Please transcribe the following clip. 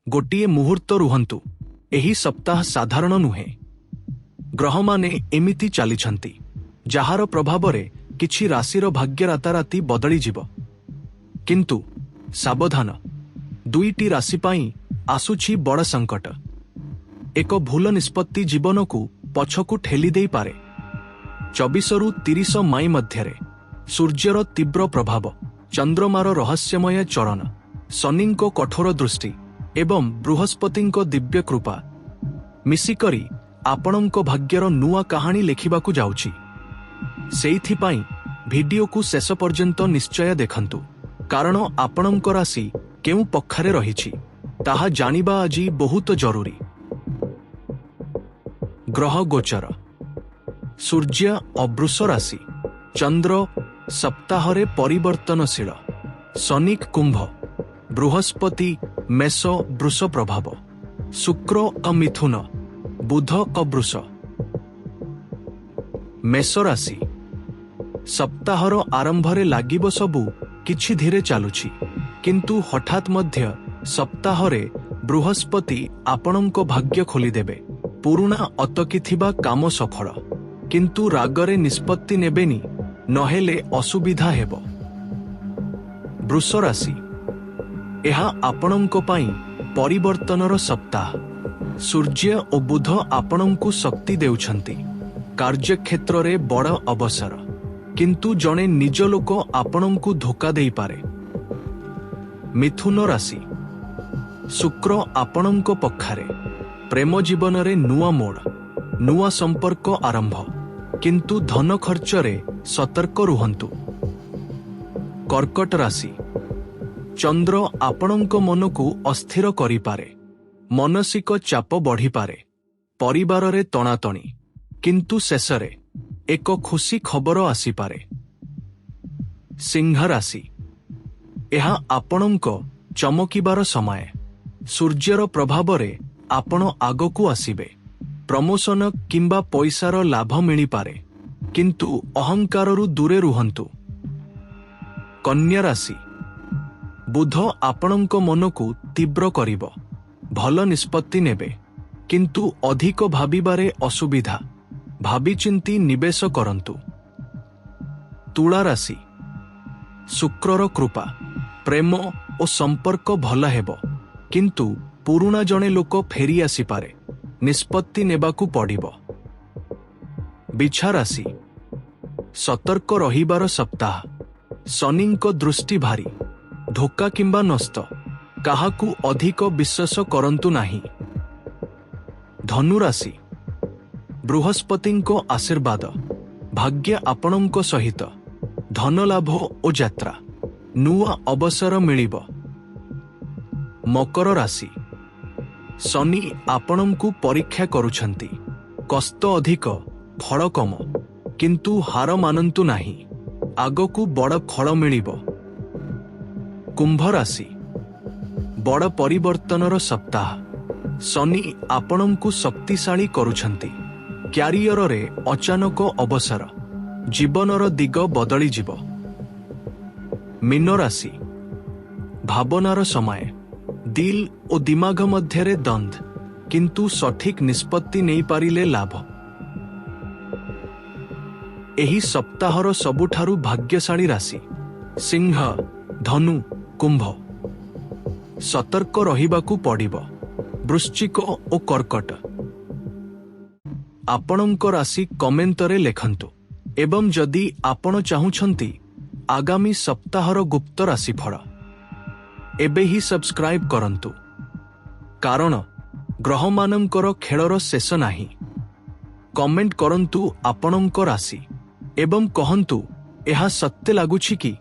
गोटिए मुहूर्त रुहंतु। एही सप्ताह साधारण नुहे। ग्रह माने एमिति चलीछंती जहार प्रभावरे किछि राशिर भाग्य राताराति बदली जिवो। किंतु सावधान, दुईटी राशि पाई आसुछि बड़ संकट। एक भूल निष्पत्ति जीवन को पछकु ठेली देई पारे। 24 रु 30 मई मध्यरे सूर्यर तीव्र प्रभाव, चंद्रमार रहस्यमय चरण, शनिको कठोर दृष्टि एवं बृहस्पतिको दिव्य कृपा मिसिकरी आपणको भाग्यर नुआ कहानी लेखिबाकू जाउछि। सेइथिपाई भिडियो को शेष पर्यंत निश्चय देखंतु, कारण आपणको राशि केउ पक्षरे रहिछि ताहा जानिबा आजि बहुत जरूरी। ग्रह गोचर। सूर्य अवृष राशि, चंद्र सप्ताहरे परिवर्तनशील, शनि कुंभ, बृहस्पति मेष वृष प्रभाव, शुक्र अमिथुन, बुध अवृष। मेष राशि, सप्ताहर आरंभरे लागिब सबु किछि धीरे चालुछि, किंतु हठात मध्य सप्ताहरे बृहस्पति आपणको भाग्य खोलिदेबे। पुरुणा अटकी थिबा काम सफल, किंतु रागरे निष्पत्ति नेबेनी, नहेले असुविधा हेबो। वृष राशि, एहा आपणको पाई परिवर्तनर सप्ताह। सूर्य और बुध आपणको शक्ति देउछंती। कार्यक्षेत्र रे बड़ अवसर, किंतु जणे निज लोक आपणको धोखा देई पारे। मिथुन राशि, शुक्र आपणको पक्षरे, प्रेम जीवन रे नुआ मोड़, नुआ संपर्क आरंभ, किंतु धन खर्चरे सतर्क रुहंतु। कर्कट राशि, चंद्र आपणको मन को अस्थिर करि पारे, मानसिक चाप बढ़ी पारे, परिवार रे तणातणी, किंतु शेषरे एक खुशी खबर आसी पारे। सिंह राशि, एहा आपणको चमकिबार समय। सूर्यर प्रभावरे आपण आगकू आसीबे। प्रमोशन किंबा पैसार लाभ मिली पारे, किंतु अहंकारु दूरे रुहंतु। कन्या राशि, बुध आपणको मन को तीव्र करिबो, भल निष्पत्ति नेबे, किंतु अधिक भाबिबारे असुविधा, भाबिचिंती निवेश करंतु। तुला राशि, शुक्रर कृपा, प्रेम और संपर्क भल हेबो, किंतु पुरुणा जणे लोक फेरी आसी पारे, निष्पत्ति नेबाकू पड़िबो। बिछा राशि, सतर्क रहिबार सप्ताह। शनिको दृष्टि भारी, धोखा किंबा नष्ट, काहाकू अधिक विश्वास करंतु नाही। धनु राशि, बृहस्पतिको आशीर्वाद, भाग्य आपणको सहित, धन लाभ और यात्रा, नुआ अवसर मिलिबो। मकर राशि, शनि आपणको परीक्षा करुछंती, कष्ट अधिक, फल कम, किंतु हार मानंतु नाही, आगकू बड़ फल मिलिबो। कुंभ राशि, बड़ परिवर्तनर सप्ताह। शनि आपणको शक्तिशाली करुछंती, क्यारियर रे अचानक अवसर, जीवनर दिग बदली जिवो। मीन राशि, भावनार समय, दिल और दिमाग मध्यरे द्वंद, किंतु सठिक निष्पत्ति नहीं पारिले लाभ। एही सप्ताहर सबुठारु भाग्यशाली राशि सिंह, धनु, कुंभ। सतर्क रहिबाकू पड़िबो। वृश्चिक और कर्कट। आपणको राशि कमेंटरे लेखंतु, एवं जदि आपण चाहुछंती आगामी सप्ताहर गुप्त राशिफल एबे ही सब्सक्राइब करंतु, कारण ग्रह मानंकर खेलर शेष नाही। कमेंट करंतु आपणको राशि एवं कहंतु एहा सत्य लागुछि कि